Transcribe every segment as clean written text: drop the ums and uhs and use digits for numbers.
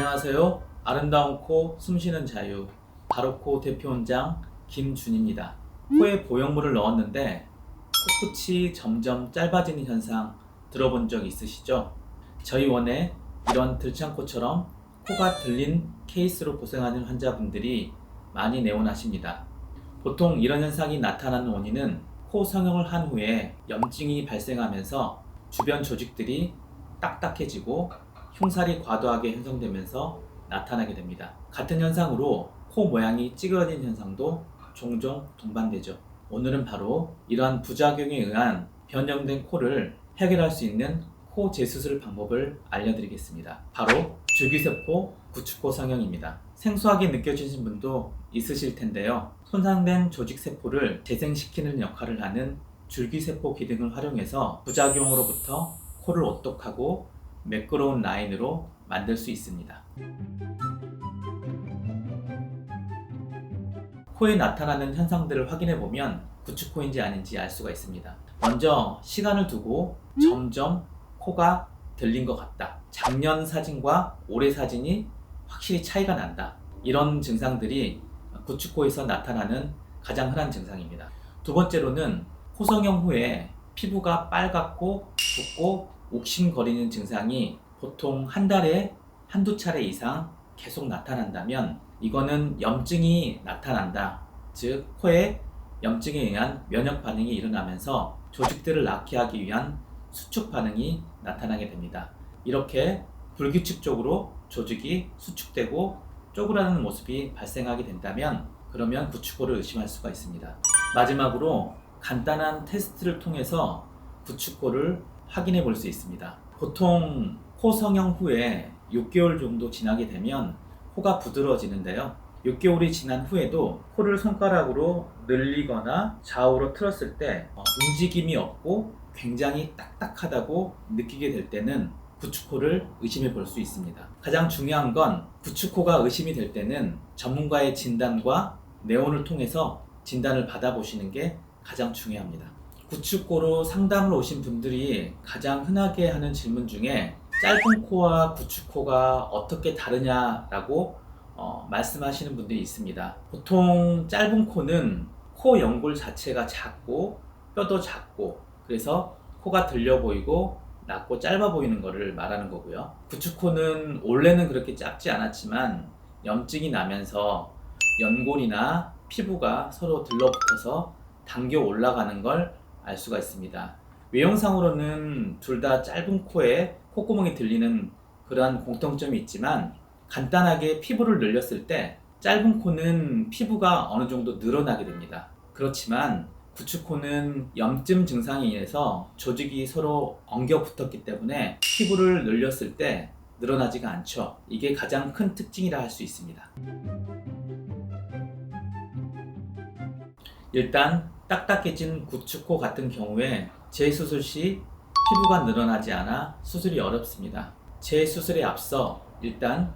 안녕하세요. 아름다운 코 숨쉬는 자유 바로코 대표원장 김준입니다. 코에 보형물을 넣었는데 코끝이 점점 짧아지는 현상 들어본 적 있으시죠? 저희 원에 이런 들창코처럼 코가 들린 케이스로 고생하는 환자분들이 많이 내원하십니다. 보통 이런 현상이 나타나는 원인은 코 성형을 한 후에 염증이 발생하면서 주변 조직들이 딱딱해지고 흉살이 과도하게 형성되면서 나타나게 됩니다. 같은 현상으로 코 모양이 찌그러진 현상도 종종 동반되죠. 오늘은 바로 이러한 부작용에 의한 변형된 코를 해결할 수 있는 코 재수술 방법을 알려드리겠습니다. 바로 줄기세포 구축코 성형입니다. 생소하게 느껴지신 분도 있으실 텐데요. 손상된 조직세포를 재생시키는 역할을 하는 줄기세포 기능을 활용해서 부작용으로부터 코를 오똑하고 매끄러운 라인으로 만들 수 있습니다. 코에 나타나는 현상들을 확인해 보면 구축코인지 아닌지 알 수가 있습니다. 먼저 시간을 두고 점점 코가 들린 것 같다. 작년 사진과 올해 사진이 확실히 차이가 난다. 이런 증상들이 구축코에서 나타나는 가장 흔한 증상입니다. 두 번째로는 코 성형 후에 피부가 빨갛고 붓고 욱신거리는 증상이 보통 한 달에 한두 차례 이상 계속 나타난다면 이거는 염증이 나타난다. 즉 코에 염증에 의한 면역 반응이 일어나면서 조직들을 낳게 하기 위한 수축 반응이 나타나게 됩니다. 이렇게 불규칙적으로 조직이 수축되고 쪼그라드는 모습이 발생하게 된다면 그러면 구축코를 의심할 수가 있습니다. 마지막으로 간단한 테스트를 통해서 구축코를 확인해 볼 수 있습니다. 보통 코 성형 후에 6개월 정도 지나게 되면 코가 부드러워지는데요. 6개월이 지난 후에도 코를 손가락으로 늘리거나 좌우로 틀었을 때 움직임이 없고 굉장히 딱딱하다고 느끼게 될 때는 구축코를 의심해 볼 수 있습니다. 가장 중요한 건 구축코가 의심이 될 때는 전문가의 진단과 내원을 통해서 진단을 받아보시는 게 가장 중요합니다. 구축코로 상담을 오신 분들이 가장 흔하게 하는 질문 중에 짧은 코와 구축코가 어떻게 다르냐라고 말씀하시는 분들이 있습니다. 보통 짧은 코는 코 연골 자체가 작고 뼈도 작고 그래서 코가 들려 보이고 낮고 짧아 보이는 것을 말하는 거고요. 구축코는 원래는 그렇게 작지 않았지만 염증이 나면서 연골이나 피부가 서로 들러붙어서 당겨 올라가는 걸 알 수가 있습니다. 외형상으로는 둘 다 짧은 코에 콧구멍이 들리는 그러한 공통점이 있지만 간단하게 피부를 늘렸을 때 짧은 코는 피부가 어느 정도 늘어나게 됩니다. 그렇지만 구축코는 염증 증상에 의해서 조직이 서로 엉겨 붙었기 때문에 피부를 늘렸을 때 늘어나지가 않죠. 이게 가장 큰 특징이라 할 수 있습니다. 일단 딱딱해진 구축코 같은 경우에 재수술 시 피부가 늘어나지 않아 수술이 어렵습니다. 재수술에 앞서 일단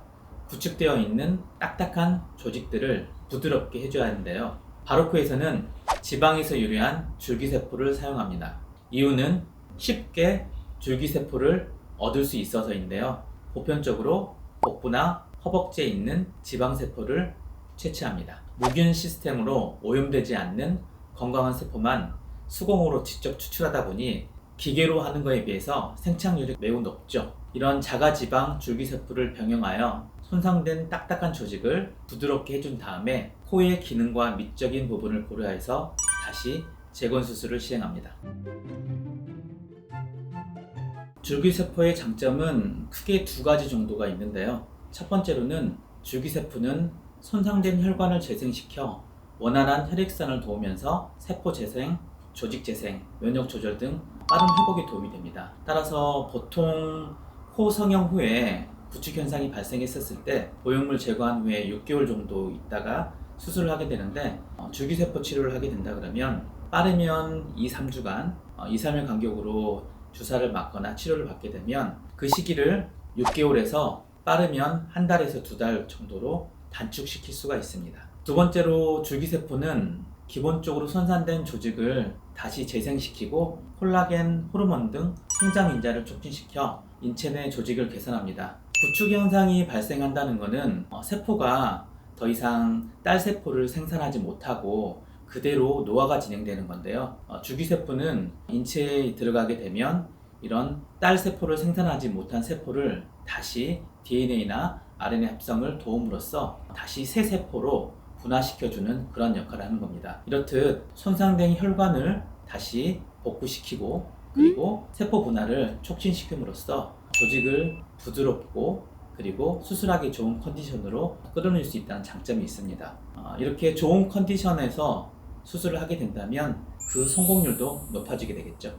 구축되어 있는 딱딱한 조직들을 부드럽게 해줘야 하는데요. 바로코에서는 지방에서 유래한 줄기세포를 사용합니다. 이유는 쉽게 줄기세포를 얻을 수 있어서인데요. 보편적으로 복부나 허벅지에 있는 지방세포를 채취합니다. 무균 시스템으로 오염되지 않는 건강한 세포만 수공으로 직접 추출하다 보니 기계로 하는 것에 비해서 생착률이 매우 높죠. 이런 자가지방 줄기세포를 병용하여 손상된 딱딱한 조직을 부드럽게 해준 다음에 코의 기능과 미적인 부분을 고려해서 다시 재건수술을 시행합니다. 줄기세포의 장점은 크게 두 가지 정도가 있는데요. 첫 번째로는 줄기세포는 손상된 혈관을 재생시켜 원활한 혈액순환을 도우면서 세포 재생, 조직 재생, 면역 조절 등 빠른 회복에 도움이 됩니다. 따라서 보통 코 성형 후에 구축 현상이 발생했었을 때 보형물 제거한 후에 6개월 정도 있다가 수술을 하게 되는데 줄기세포 치료를 하게 된다 그러면 빠르면 2-3주간 2-3일 간격으로 주사를 맞거나 치료를 받게 되면 그 시기를 6개월에서 빠르면 한 달에서 2달 정도로 단축시킬 수가 있습니다. 두 번째로 줄기세포는 기본적으로 손상된 조직을 다시 재생시키고 콜라겐, 호르몬 등 성장 인자를 촉진시켜 인체 내 조직을 개선합니다. 구축 현상이 발생한다는 것은 세포가 더 이상 딸세포를 생산하지 못하고 그대로 노화가 진행되는 건데요. 주기세포는 인체에 들어가게 되면 이런 딸세포를 생산하지 못한 세포를 다시 DNA나 RNA 합성을 도움으로써 다시 새 세포로 분화시켜주는 그런 역할을 하는 겁니다. 이렇듯 손상된 혈관을 다시 복구시키고 그리고 세포 분할을 촉진시킴으로써 조직을 부드럽고 그리고 수술하기 좋은 컨디션으로 끌어낼 수 있다는 장점이 있습니다. 이렇게 좋은 컨디션에서 수술을 하게 된다면 그 성공률도 높아지게 되겠죠.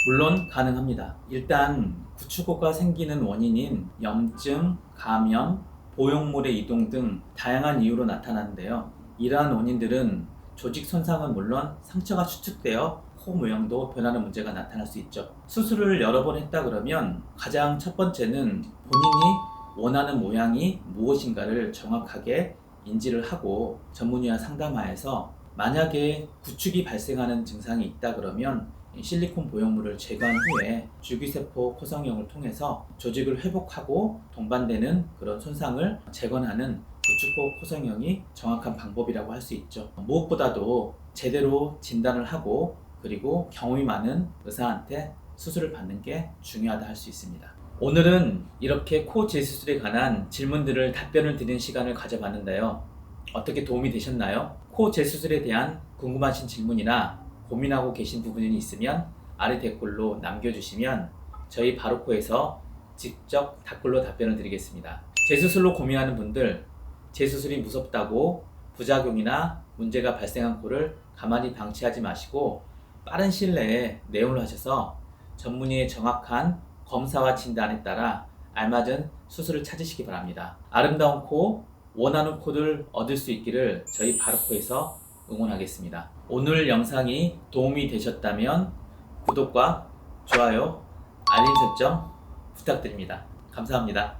물론 가능합니다. 일단 구축호가 생기는 원인인 염증, 감염, 보형물의 이동 등 다양한 이유로 나타나는데요. 이러한 원인들은 조직 손상은 물론 상처가 수축되어 코 모양도 변하는 문제가 나타날 수 있죠. 수술을 여러 번 했다 그러면 가장 첫 번째는 본인이 원하는 모양이 무엇인가를 정확하게 인지를 하고 전문의와 상담하여서 만약에 구축이 발생하는 증상이 있다 그러면 실리콘 보형물을 제거한 후에 줄기세포 코성형을 통해서 조직을 회복하고 동반되는 그런 손상을 재건하는 구축호 코성형이 정확한 방법이라고 할 수 있죠. 무엇보다도 제대로 진단을 하고 그리고 경험이 많은 의사한테 수술을 받는 게 중요하다 할 수 있습니다. 오늘은 이렇게 코 재수술에 관한 질문들을 답변을 드리는 시간을 가져봤는데요. 어떻게 도움이 되셨나요? 코 재수술에 대한 궁금하신 질문이나 고민하고 계신 부분이 있으면 아래 댓글로 남겨주시면 저희 바로코에서 직접 댓글로 답변을 드리겠습니다. 재수술로 고민하는 분들, 재수술이 무섭다고 부작용이나 문제가 발생한 코를 가만히 방치하지 마시고 빠른 시일 내에 내원을 하셔서 전문의의 정확한 검사와 진단에 따라 알맞은 수술을 찾으시기 바랍니다. 아름다운 코, 원하는 코를 얻을 수 있기를 저희 바로코에서 응원하겠습니다. 오늘 영상이 도움이 되셨다면 구독과 좋아요, 알림 설정 부탁드립니다. 감사합니다.